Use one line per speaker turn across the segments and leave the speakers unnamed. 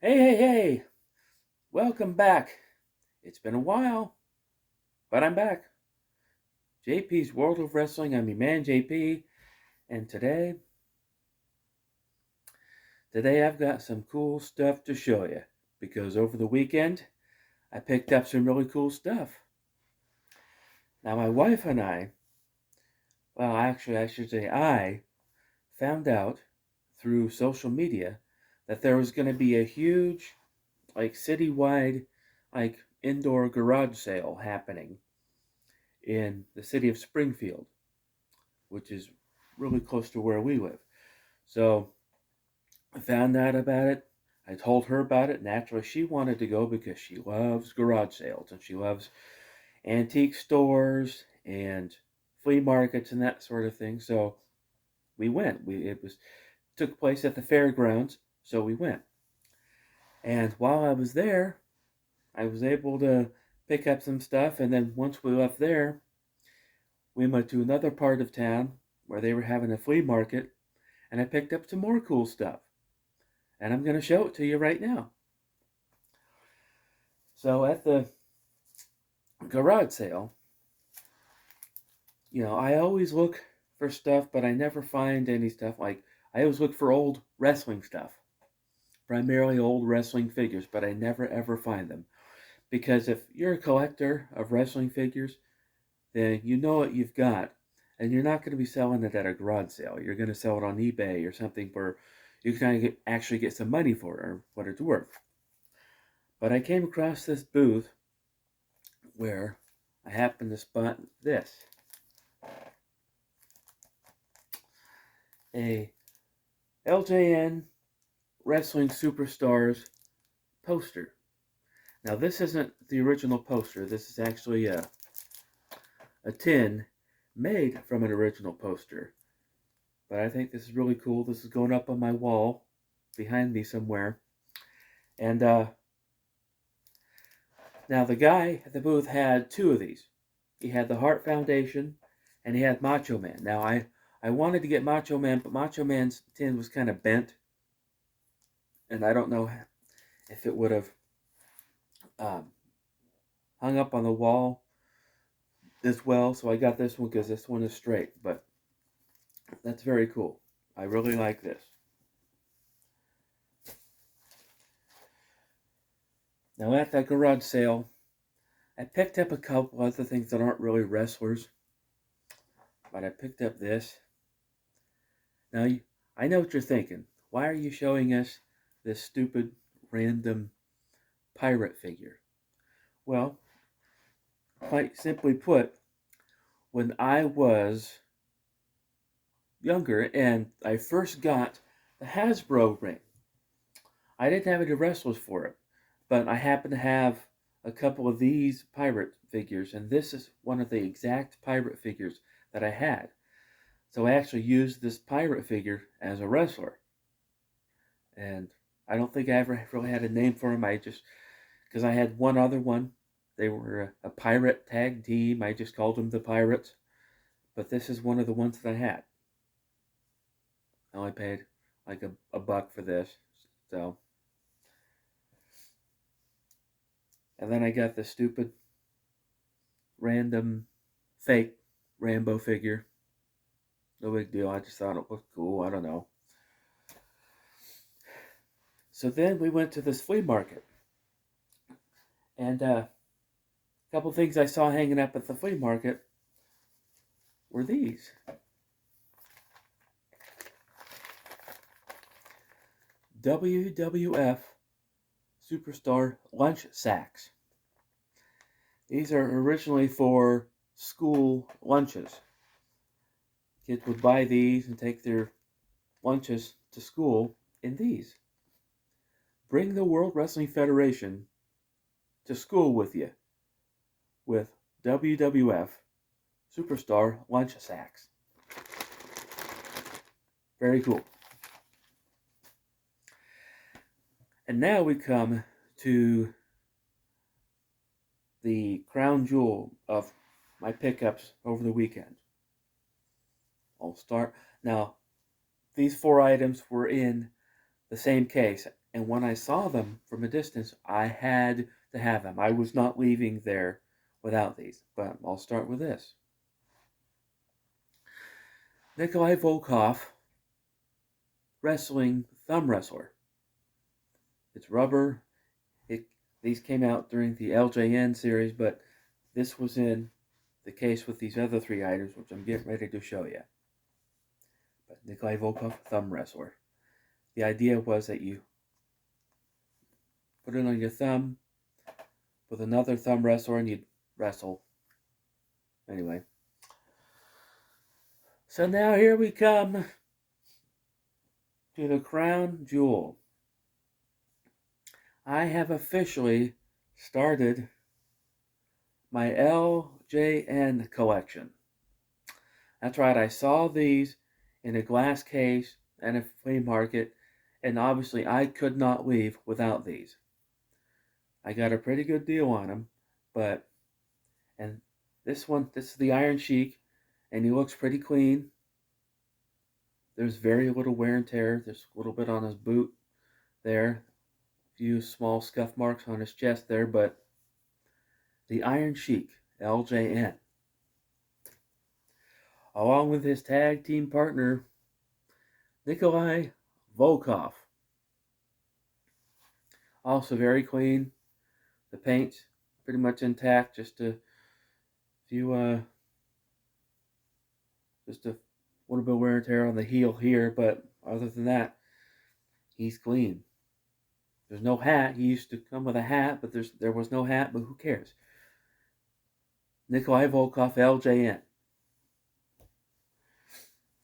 Hey, hey, hey! Welcome back. It's been a while, but I'm back. J.P.'s World of Wrestling. I'm your man, J.P. And today I've got some cool stuff to show you. Because over the weekend, I picked up some really cool stuff. Now, my wife and I should say I found out through social media that there was going to be a huge, citywide, indoor garage sale happening in the city of Springfield, which is really close to where we live. So I found out about it. I told her about it. Naturally, she wanted to go because she loves garage sales and she loves antique stores and flea markets and that sort of thing. So we went. It took place at the fairgrounds, so we went. And while I was there, I was able to pick up some stuff. And then once we left there, we went to another part of town where they were having a flea market, and I picked up some more cool stuff. And I'm going to show it to you right now. So at the garage sale, I always look for stuff, but I never find any stuff. I always look for old wrestling stuff, primarily old wrestling figures, but I never ever find them. Because if you're a collector of wrestling figures, then you know what you've got, and you're not going to be selling it at a garage sale. You're going to sell it on eBay or something where you can actually get some money for it or what it's worth. But I came across this booth where I happened to spot this. A LJN Wrestling Superstars poster. Now this isn't the original poster. This is actually a tin made from an original poster. But I think this is really cool. This is going up on my wall behind me somewhere. And now the guy at the booth had two of these. He had the Heart Foundation and he had Macho Man. Now I wanted to get Macho Man, but Macho Man's tin was kind of bent. And I don't know if it would have hung up on the wall as well. So I got this one because this one is straight. But that's very cool. I really like this. Now at that garage sale, I picked up a couple other things that aren't really wrestlers. But I picked up this. Now, I know what you're thinking. Why are you showing us this stupid, random pirate figure? Well, quite simply put, when I was younger and I first got the Hasbro ring, I didn't have any wrestlers for it, but I happened to have a couple of these pirate figures, and this is one of the exact pirate figures that I had. So I actually used this pirate figure as a wrestler. And I don't think I ever really had a name for him. Because I had one other one. They were a pirate tag team. I just called them the Pirates. But this is one of the ones that I had. I only paid like a buck for this. So. And then I got the stupid, random, fake Rambo figure. No big deal. I just thought it looked cool. I don't know. So then we went to this flea market. And a couple things I saw hanging up at the flea market were these. WWF Superstar lunch sacks. These are originally for school lunches. Kids would buy these and take their lunches to school in these. Bring the World Wrestling Federation to school with you with WWF Superstar lunch sacks. Very cool. And now we come to the crown jewel of my pickups over the weekend. I'll start. Now, these four items were in the same case. And when I saw them from a distance, I had to have them. I was not leaving there without these. But I'll start with this. Nikolai Volkov, wrestling thumb wrestler. It's rubber. These came out during the LJN series, but this was in the case with these other three items, which I'm getting ready to show you. But Nikolai Volkov, thumb wrestler. The idea was that you put it on your thumb with another thumb wrestler and you'd wrestle. Anyway. So now here we come to the crown jewel. I have officially started my LJN collection. That's right, I saw these in a glass case and a flea market, and obviously I could not leave without these. I got a pretty good deal on them, and this is the Iron Sheik, and he looks pretty clean. There's very little wear and tear. There's a little bit on his boot there, a few small scuff marks on his chest there, but the Iron Sheik, LJN, along with his tag team partner, Nikolai Volkov. Also very clean. The paint's pretty much intact, just a few, just a little bit of wear and tear on the heel here, but other than that, he's clean. There's no hat. He used to come with a hat, but there was no hat, but who cares? Nikolai Volkov, LJN.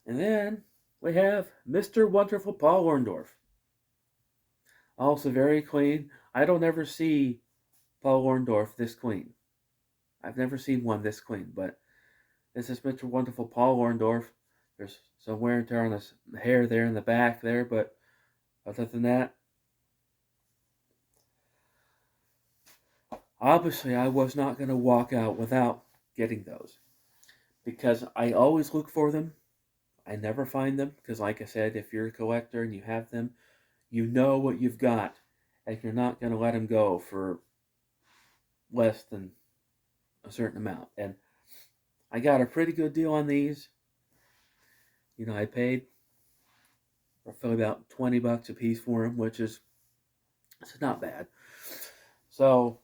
And then we have Mr. Wonderful Paul Orndorff. Also very clean. I don't ever see Paul Orndorff this clean. I've never seen one this clean, but this is Mr. Wonderful Paul Orndorff. There's some wear and tear on his hair there in the back there, but other than that, obviously I was not going to walk out without getting those, because I always look for them. I never find them, because like I said, if you're a collector and you have them, you know what you've got, and you're not going to let them go for less than a certain amount. And I got a pretty good deal on these. You know, I paid roughly about $20 a piece for them, which is, it's not bad. So,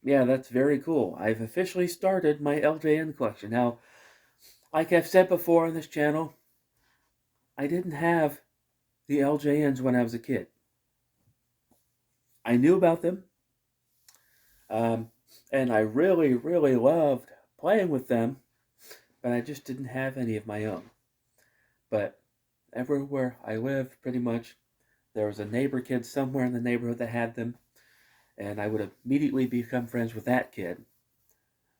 yeah, that's very cool. I've officially started my LJN collection. Now, like I've said before on this channel, I didn't have the LJNs when I was a kid. I knew about them, and I really, really loved playing with them, but I just didn't have any of my own. But everywhere I lived, pretty much, there was a neighbor kid somewhere in the neighborhood that had them, and I would immediately become friends with that kid,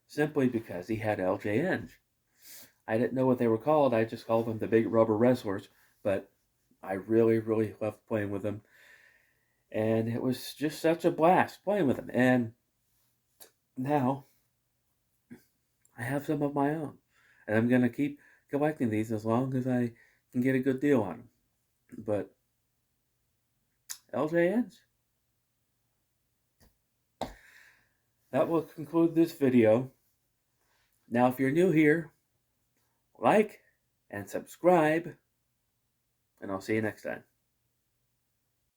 simply because he had LJNs. I didn't know what they were called. I just called them the big rubber wrestlers, but I really, really loved playing with them. And it was just such a blast playing with them. And now I have some of my own. And I'm going to keep collecting these as long as I can get a good deal on them. But LJNs. That will conclude this video. Now, if you're new here, like and subscribe, and I'll see you next time.